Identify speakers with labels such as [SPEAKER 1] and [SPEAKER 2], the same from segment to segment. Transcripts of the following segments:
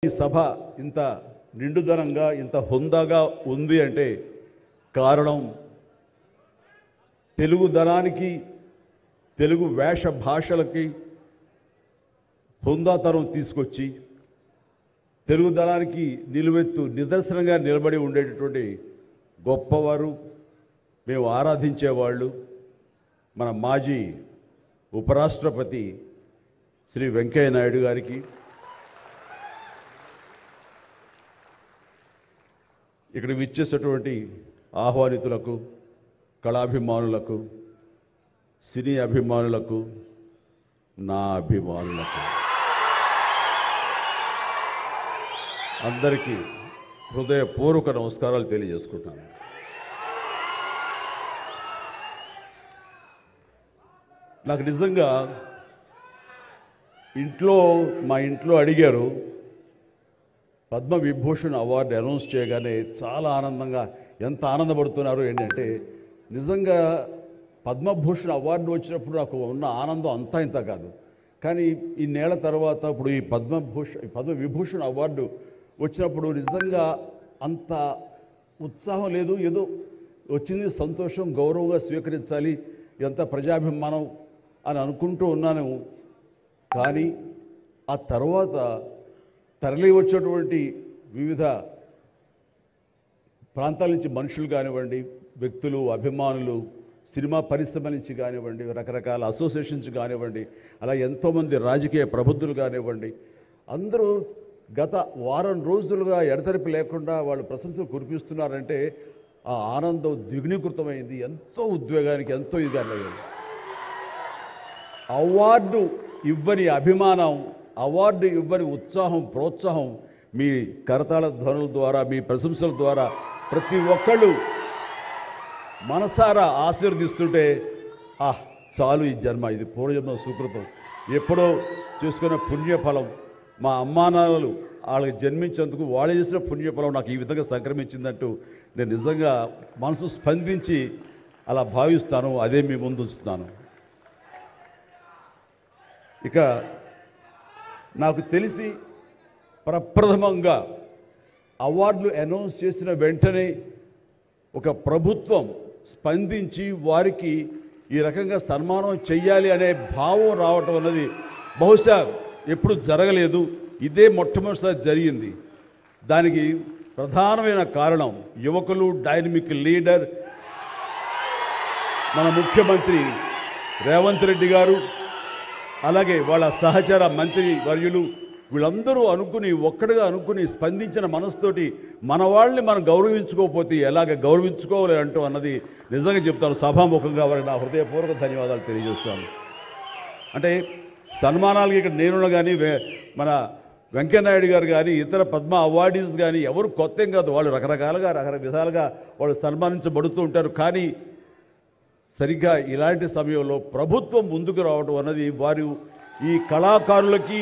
[SPEAKER 1] ఈ సభ ఇంత నిండుదనంగా ఇంత హుందాగా ఉంది అంటే కారణం తెలుగుదనానికి తెలుగు వేష భాషలకి హుందాతనం తీసుకొచ్చి తెలుగుదనానికి నిలువెత్తు నిదర్శనంగా నిలబడి ఉండేటటువంటి గొప్పవారు మేము ఆరాధించేవాళ్ళు మన మాజీ ఉపరాష్ట్రపతి శ్రీ వెంకయ్య నాయుడు గారికి ఇక్కడ విచ్చేసినటువంటి ఆహ్వానితులకు కళాభిమానులకు సినీ అభిమానులకు నా అభిమానులకు అందరికీ హృదయపూర్వక నమస్కారాలు తెలియజేసుకుంటాను. నాకు నిజంగా మా ఇంట్లో అడిగారు పద్మవిభూషణ్ అవార్డు అనౌన్స్ చేయగానే చాలా ఆనందంగా ఎంత ఆనందపడుతున్నారు ఏంటంటే నిజంగా పద్మభూషణ్ అవార్డు వచ్చినప్పుడు నాకు ఉన్న ఆనందం అంతా ఇంత కాదు. కానీ ఇన్నేళ్ల తర్వాత ఇప్పుడు ఈ పద్మవిభూషణ్ అవార్డు వచ్చినప్పుడు నిజంగా అంత ఉత్సాహం లేదు. ఏదో వచ్చింది సంతోషం, గౌరవంగా స్వీకరించాలి, ఎంత ప్రజాభిమానం అని అనుకుంటూ ఉన్నాను. కానీ ఆ తర్వాత తరలి వచ్చేటువంటి వివిధ ప్రాంతాల నుంచి మనుషులు కానివ్వండి, వ్యక్తులు, అభిమానులు, సినిమా పరిశ్రమ నుంచి కానివ్వండి, రకరకాల అసోసియేషన్స్ కానివ్వండి, అలా ఎంతోమంది రాజకీయ ప్రబుద్ధులు కానివ్వండి, అందరూ గత వారం రోజులుగా ఎడతెరిపి లేకుండా వాళ్ళు ప్రశంసలు కురిపిస్తున్నారంటే ఆ ఆనందం ద్విగుణీకృతమైంది. ఎంతో ఉద్వేగానికి ఎంతో ఇది అన్నది. అవార్డు ఇవ్వని అభిమానం, అవార్డు ఇవ్వని ఉత్సాహం, ప్రోత్సాహం మీ కరతాళ ధ్వనుల ద్వారా, మీ ప్రశంసల ద్వారా ప్రతి ఒక్కళ్ళు మనసారా ఆశీర్వదిస్తుంటే చాలు ఈ జన్మ, ఇది పూర్వజన్మ సుకృతం, ఎప్పుడో చేసుకున్న పుణ్యఫలం, మా అమ్మానాన్నలు వాళ్ళకి జన్మించేందుకు వాళ్ళు చేసిన పుణ్యఫలం నాకు ఈ విధంగా సంక్రమించిందంటూ నేను నిజంగా మనసు స్పందించి అలా భావిస్తాను. అదే మీ ముందు ఉంచుతున్నాను. ఇక నాకు తెలిసి ప్రప్రథమంగా అవార్డులు అనౌన్స్ చేసిన వెంటనే ఒక ప్రభుత్వం స్పందించి వారికి ఈ రకంగా సన్మానం చెయ్యాలి అనే భావం రావటం అన్నది బహుశా ఎప్పుడు జరగలేదు. ఇదే మొట్టమొదటిసారి జరిగింది. దానికి ప్రధానమైన కారణం యువకులు, డైనమిక్ లీడర్ మన ముఖ్యమంత్రి రేవంత్ రెడ్డి గారు, అలాగే వాళ్ళ సహచర మంత్రి వర్యులు, వీళ్ళందరూ ఒక్కడిగా అనుకుని స్పందించిన మనసుతోటి మన వాళ్ళని మనం గౌరవించుకోకపోతే ఎలాగ గౌరవించుకోవాలి అంటూ అన్నది నిజంగా చెప్తాను. సభాముఖంగా వారికి నా హృదయపూర్వక ధన్యవాదాలు తెలియజేస్తాను. అంటే సన్మానాలకి ఇక్కడ నేను కానీ, మన వెంకయ్యనాయుడు గారు కానీ, ఇతర పద్మ అవార్డీస్ కానీ ఎవరు కొత్త ఏం కాదు. వాళ్ళు రకరకాలుగా విధాలుగా వాళ్ళు సన్మానించబడుతూ ఉంటారు. కానీ సరిగ్గా ఇలాంటి సమయంలో ప్రభుత్వం ముందుకు రావడం అన్నది వారు ఈ కళాకారులకి,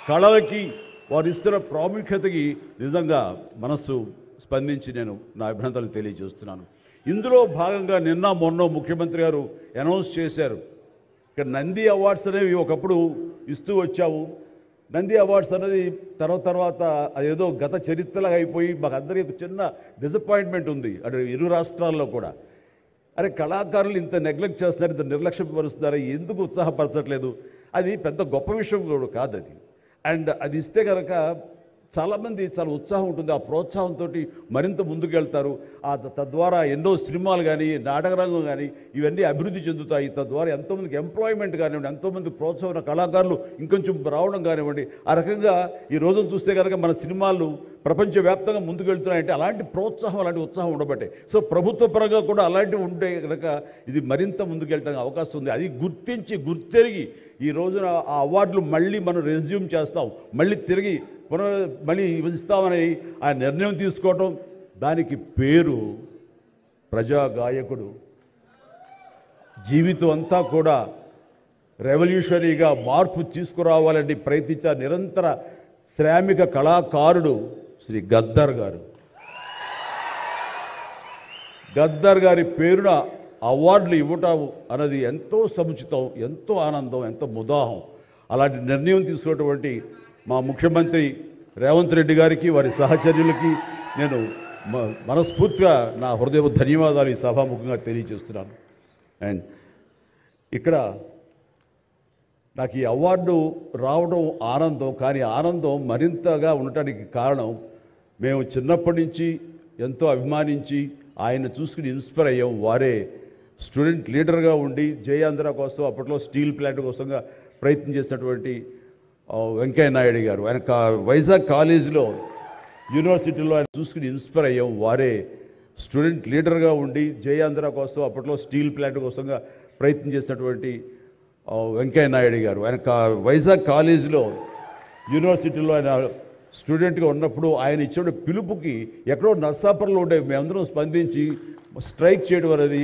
[SPEAKER 1] కళలకి వారు ఇస్తున్న ప్రాముఖ్యతకి నిజంగా మనస్సు స్పందించి నేను నా అభినందనలు తెలియజేస్తున్నాను. ఇందులో భాగంగా నిన్న మొన్న ముఖ్యమంత్రి గారు అనౌన్స్ చేశారు. ఇక్కడ నంది అవార్డ్స్ అనేవి ఒకప్పుడు ఇస్తూ వచ్చాము. నంది అవార్డ్స్ అనేది తర్వాత అదేదో గత చరిత్రలాగా అయిపోయి మాకు అందరికీ చిన్న డిసప్పాయింట్మెంట్ ఉంది అంటే ఇరు రాష్ట్రాల్లో కూడా. అరే కళాకారులు ఇంత నెగ్లెక్ట్ చేస్తున్నారు, ఇంత నిర్లక్ష్యం పరుస్తున్నారు, ఎందుకు ఉత్సాహపరచట్లేదు? అది పెద్ద గొప్ప విషయం కూడా కాదు అది. అండ్ అది ఇస్తే కనుక చాలామంది చాలా ఉత్సాహం ఉంటుంది. ఆ ప్రోత్సాహంతో మరింత ముందుకెళ్తారు. తద్వారా ఎన్నో సినిమాలు కానీ, నాటకరంగం కానీ ఇవన్నీ అభివృద్ధి చెందుతాయి. తద్వారా ఎంతోమందికి ఎంప్లాయ్మెంట్ కానివ్వండి, ఎంతోమంది ప్రోత్సాహన కళాకారులు ఇంకొంచెం రావడం కానివ్వండి. ఆ రకంగా ఈ రోజున చూస్తే కనుక మన సినిమాలు ప్రపంచవ్యాప్తంగా ముందుకెళ్తున్నాయంటే అలాంటి ప్రోత్సాహం, అలాంటి ఉత్సాహం ఉండబట్టే. సో ప్రభుత్వ పరంగా కూడా అలాంటివి ఉంటే కనుక ఇది మరింత ముందుకెళ్ళడానికి అవకాశం ఉంది. అది గుర్తెరిగి ఈ రోజున ఆ అవార్డులు మళ్ళీ మనం రెజ్యూమ్ చేస్తాం, మళ్ళీ ఇస్తామని ఆ నిర్ణయం తీసుకోవటం, దానికి పేరు ప్రజాగాయకుడు. జీవితం అంతా కూడా రెవల్యూషనరీగా మార్పు తీసుకురావాలని ప్రయత్నించే నిరంతర శ్రామిక కళాకారుడు శ్రీ గద్దర్ గారు. గద్దర్ గారి పేరున అవార్డులు ఇవ్వటం అన్నది ఎంతో సముచితం, ఎంతో ఆనందం, ఎంతో ముదాహం. అలాంటి నిర్ణయం తీసుకున్నటువంటి మా ముఖ్యమంత్రి రేవంత్ రెడ్డి గారికి వారి సహచర్యులకి నేను మనస్ఫూర్తిగా నా హృదయ ధన్యవాదాలు ఈ సభాముఖంగా తెలియజేస్తున్నాను. అండ్ ఇక్కడ నాకు ఈ అవార్డు రావడం ఆనందం, కానీ ఆనందం మరింతగా ఉండటానికి కారణం మేము చిన్నప్పటి నుంచి ఎంతో అభిమానించి ఆయన చూసుకుని ఇన్స్పైర్ అయ్యాం. వారే స్టూడెంట్ లీడర్గా ఉండి జయాంధ్ర కోసం అప్పట్లో స్టీల్ ప్లాంట్ కోసంగా ప్రయత్నం చేసినటువంటి వెంకయ్య నాయుడు గారు. ఆయన వైజాగ్ కాలేజీలో యూనివర్సిటీలో ఆయన చూసుకుని ఇన్స్పైర్ అయ్యాం. వారే స్టూడెంట్ లీడర్గా ఉండి జయాంధ్ర కోసం అప్పట్లో స్టీల్ ప్లాంట్ కోసంగా ప్రయత్నం చేసినటువంటి వెంకయ్య నాయుడు గారు. ఆయన వైజాగ్ కాలేజీలో యూనివర్సిటీలో ఆయన స్టూడెంట్గా ఉన్నప్పుడు ఆయన ఇచ్చిన పిలుపుకి ఎక్కడో నర్సాపురంలో ఉండే మేమందరం స్పందించి స్ట్రైక్ చేయడం అనేది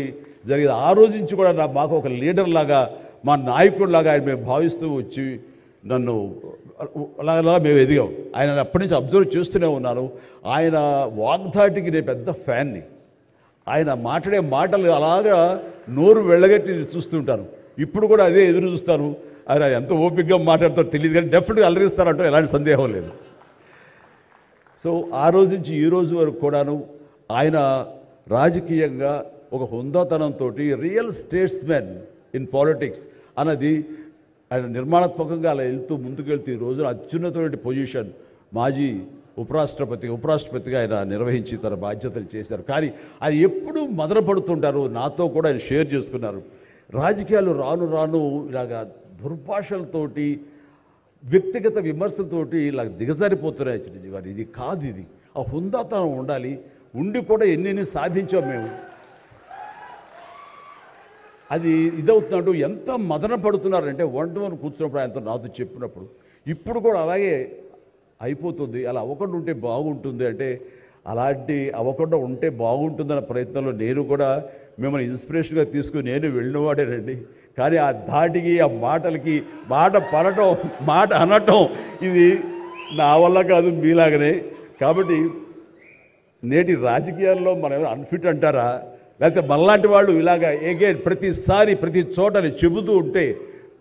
[SPEAKER 1] జరిగింది. ఆ రోజు నుంచి కూడా మాకు ఒక లీడర్ లాగా, మా నాయకుడిలాగా ఆయన మేము భావిస్తూ వచ్చి నన్ను అలాగా మేము ఎదిగాం. ఆయన అప్పటి నుంచి అబ్జర్వ్ చేస్తూనే ఉన్నాను. ఆయన వాగ్ధాటికి నేను పెద్ద ఫ్యాన్ని. ఆయన మాట్లాడే మాటలు అలాగా నోరు వెళ్ళగట్టి చూస్తుంటాను. ఇప్పుడు కూడా అదే ఎదురు చూస్తాను. ఆయన ఎంత ఓపికగా మాట్లాడతారో తెలియదు, కానీ డెఫినెట్గా అలరిస్తారంటూ ఎలాంటి సందేహం లేదు. సో ఆ రోజు నుంచి ఈ రోజు వరకు కూడాను ఆయన రాజకీయంగా ఒక హుందాతనంతో రియల్ స్టేట్స్మెన్ ఇన్ పాలిటిక్స్ అన్నది ఆయన నిర్మాణాత్మకంగా అలా ముందుకెళ్తూ ఈ రోజున అత్యున్నతమైన పొజిషన్ మాజీ ఉపరాష్ట్రపతిగా ఆయన నిర్వహించి తన బాధ్యతలు చేశారు. కానీ ఆయన ఎప్పుడూ మదనపడుతుంటారు. నాతో కూడా ఆయన షేర్ చేసుకున్నారు. రాజకీయాలు రాను రాను ఇలాగా దుర్భాషలతోటి వ్యక్తిగత విమర్శలతోటి ఇలా దిగజారిపోతున్నాయి చిరంజీవి గారు. ఇది కాదు, ఇది ఆ హుందాతనం ఉండాలి. ఉండి కూడా ఎన్ని సాధించాం మేము. అది ఇదవుతున్నట్టు ఎంత మదన పడుతున్నారంటే వన్ కూర్చున్నప్పుడు ఆయనతో నాతో చెప్పినప్పుడు ఇప్పుడు కూడా అలాగే అయిపోతుంది. అలా అవ్వకుండా ఉంటే బాగుంటుంది అంటే అలాంటి అవ్వకుండా ఉంటే బాగుంటుందన్న ప్రయత్నంలో నేను కూడా మిమ్మల్ని ఇన్స్పిరేషన్గా తీసుకుని నేను వెళ్ళినవాడేనండి. కానీ ఆ ధాటికి ఆ మాటలకి మాట పడటం మాట అనటం ఇది నా వల్ల కాదు, మీలాగనే. కాబట్టి నేటి రాజకీయాల్లో మనం అన్ఫిట్ అంటారా, లేకపోతే మనలాంటి వాళ్ళు ఇలాగా ఎగైన్ ప్రతిసారి ప్రతి చోటని చెబుతూ ఉంటే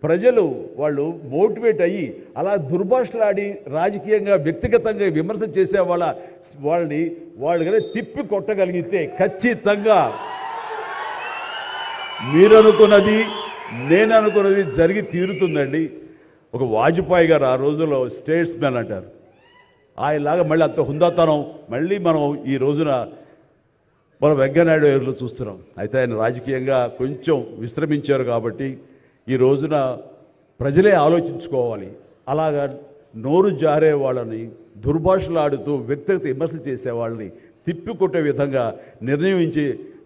[SPEAKER 1] ప్రజలు వాళ్ళు మోటివేట్ అయ్యి అలా దుర్భాషలాడి రాజకీయంగా వ్యక్తిగతంగా విమర్శ చేసే వాళ్ళు కానీ తిప్పి కొట్టగలిగితే ఖచ్చితంగా మీరనుకున్నది నేను అనుకున్నది జరిగి తీరుతుందండి. ఒక వాజ్పేయి గారు ఆ రోజుల్లో స్టేట్స్ మ్యాన్ అంటారు. ఆయనలాగా మళ్ళీ అంత హుందాతనం మళ్ళీ మనం ఈ రోజున మనం వెంకయ్యనాయుడు గారిలో చూస్తున్నాం. అయితే ఆయన రాజకీయంగా కొంచెం విశ్రమించారు కాబట్టి ఈ రోజున ప్రజలే ఆలోచించుకోవాలి. అలాగా నోరు జారే వాళ్ళని దుర్భాషలాడుతూ వ్యక్తిగత విమర్శలు చేసేవాళ్ళని తిప్పికొట్టే విధంగా నిర్ణయించే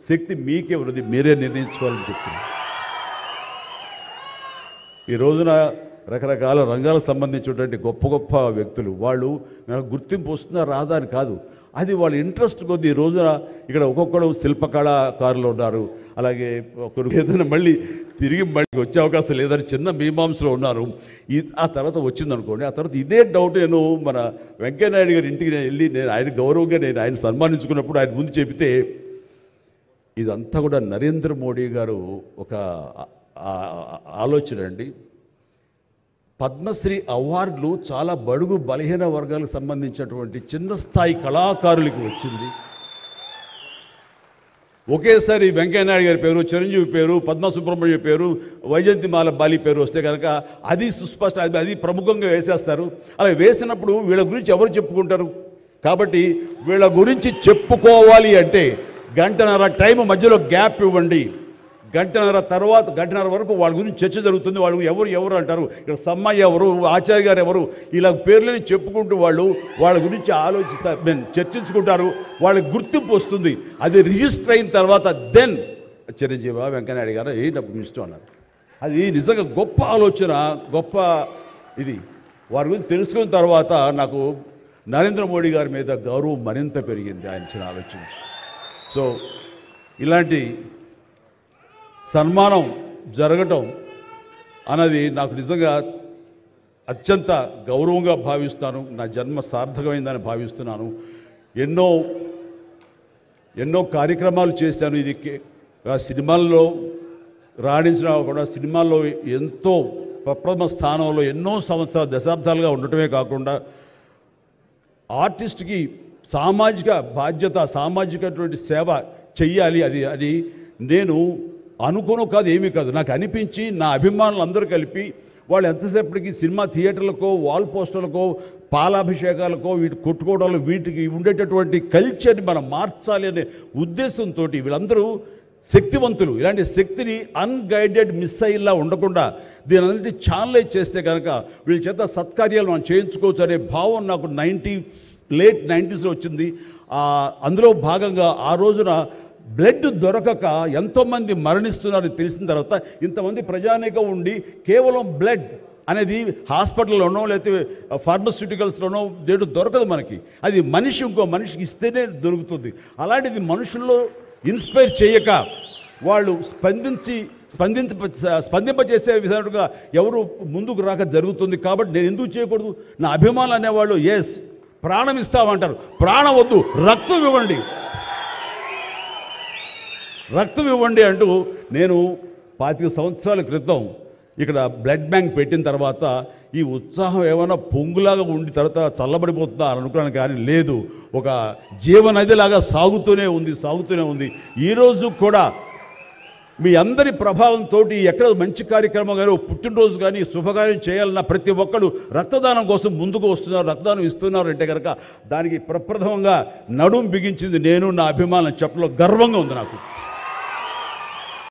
[SPEAKER 1] శక్తి మీకే ఉన్నది, మీరే నిర్ణయించుకోవాలని చెప్తున్నాను. ఈ రోజున రకరకాల రంగాలకు సంబంధించినటువంటి గొప్ప గొప్ప వ్యక్తులు వాళ్ళు గుర్తింపు వస్తుందా రాదా అని కాదు, అది వాళ్ళ ఇంట్రెస్ట్ కొద్ది. ఈ రోజున ఇక్కడ ఒక్కొక్కరు శిల్పకళాకారులు ఉన్నారు, అలాగే ఒకరు ఏదైనా మళ్ళీ తిరిగి వచ్చే అవకాశం లేదని చిన్న మీమాంసలో ఉన్నారు. ఆ తర్వాత వచ్చిందనుకోండి, ఆ తర్వాత ఇదే డౌట్ నేను మన వెంకయ్యనాయుడు గారి ఇంటికి వెళ్ళి నేను ఆయన గౌరవంగా నేను ఆయన సన్మానించుకున్నప్పుడు ఆయన ముందు చెబితే ఇదంతా కూడా నరేంద్ర మోడీ గారు ఒక ఆలోచన అండి. పద్మశ్రీ అవార్డులు చాలా బడుగు బలహీన వర్గాలకు సంబంధించినటువంటి చిన్న స్థాయి కళాకారులకు వచ్చింది. ఒకేసారి వెంకయ్యనాయుడు గారి పేరు, చిరంజీవి పేరు, పద్మ సుబ్రహ్మణ్యం పేరు, వైజయంతిమాల బాలి పేరు వస్తే కనుక అది సుస్పష్ట, అది ప్రముఖంగా వేసేస్తారు. అలా వేసినప్పుడు వీళ్ళ గురించి ఎవరు చెప్పుకుంటారు? కాబట్టి వీళ్ళ గురించి చెప్పుకోవాలి అంటే గంటన్నర టైం మధ్యలో గ్యాప్ ఇవ్వండి. గంటన్నర వరకు వాళ్ళ గురించి చర్చ జరుగుతుంది. వాళ్ళు ఎవరు అంటారు, ఇక్కడ సమ్మయ్య ఎవరు, ఆచార్య గారు ఎవరు, ఇలా పేర్లని చెప్పుకుంటూ వాళ్ళ గురించి ఆలోచిస్తారు, చర్చించుకుంటారు. వాళ్ళకి గుర్తింపు వస్తుంది. అది రిజిస్టర్ అయిన తర్వాత దెన్ చిరంజీవి వెంకయ్యనాయుడు గారు నాకు ఇష్టం అన్నారు. అది నిజంగా గొప్ప ఆలోచన, గొప్ప ఇది. వారి గురించి తెలుసుకున్న తర్వాత నాకు నరేంద్ర మోడీ గారి మీద గౌరవం మరింత పెరిగింది ఆయన ఆలోచించి. సో ఇలాంటి సన్మానం జరగటం అన్నది నాకు నిజంగా అత్యంత గౌరవంగా భావిస్తాను. నా జన్మ సార్థకమైందని భావిస్తున్నాను. ఎన్నో కార్యక్రమాలు చేశాను. ఇది సినిమాల్లో రాణించిన కూడా సినిమాల్లో ఎంతో ప్రథమ స్థానంలో ఎన్నో సంవత్సరాలు దశాబ్దాలుగా ఉండటమే కాకుండా ఆర్టిస్ట్కి సామాజిక బాధ్యత, సామాజికటువంటి సేవ చెయ్యాలి. అది నేను అనుకోను కాదు, ఏమీ కాదు, నాకు అనిపించి నా అభిమానులు అందరూ కలిపి వాళ్ళు ఎంతసేపటికి సినిమా థియేటర్లకో వాల్ పోస్టర్లకో పాలాభిషేకాలకో వీటి కొట్టుకోవడాలు వీటికి ఉండేటటువంటి కల్చర్ని మనం మార్చాలి అనే ఉద్దేశంతో వీళ్ళందరూ శక్తివంతులు. ఇలాంటి శక్తిని అన్గైడెడ్ మిస్సైల్లా ఉండకుండా దీని అన్నింటి ఛానలైజ్ చేస్తే కనుక వీళ్ళ చేత సత్కార్యాలు మనం చేయించుకోవచ్చు అనే భావం నాకు లేట్ 90స్లో వచ్చింది. అందులో భాగంగా ఆ రోజున బ్లడ్ దొరకక ఎంతోమంది మరణిస్తున్నారని తెలిసిన తర్వాత ఇంతమంది ప్రజానీకం ఉండి కేవలం బ్లడ్ అనేది హాస్పిటల్లోనో లేకపోతే ఫార్మస్యూటికల్స్లోనో దొరకదు మనకి. అది మనిషి ఇంకో మనిషికి ఇస్తేనే దొరుకుతుంది. అలాంటిది మనుషుల్లో ఇన్స్పైర్ చేయక వాళ్ళు స్పందింపచేసే విధంగా ఎవరు ముందుకు రాక జరుగుతుంది. కాబట్టి నేను ఎందుకు చేయకూడదు? నా అభిమానులు అనేవాళ్ళు ఎస్ ప్రాణం ఇస్తామంటారు. ప్రాణం వద్దు, రక్తం ఇవ్వండి, రక్తం ఇవ్వండి అంటూ నేను 25 సంవత్సరాల క్రితం ఇక్కడ బ్లడ్ బ్యాంక్ పెట్టిన తర్వాత ఈ ఉత్సాహం ఏమైనా పొంగులాగా ఉండి తర్వాత చల్లబడిపోతుందా అని అనుకున్నాను. కానీ లేదు, ఒక జీవనదిలాగా సాగుతూనే ఉంది. ఈరోజు కూడా మీ అందరి ప్రభావంతో ఎక్కడ మంచి కార్యక్రమం కానీ పుట్టినరోజు కానీ శుభకార్యం చేయాలన్న ప్రతి ఒక్కరు రక్తదానం కోసం ముందుకు వస్తున్నారు, రక్తదానం ఇస్తున్నారు అంటే కనుక దానికి ప్రప్రథమంగా నడుం బిగించింది నేను, నా అభిమానులు చెప్పడంలో గర్వంగా ఉంది నాకు.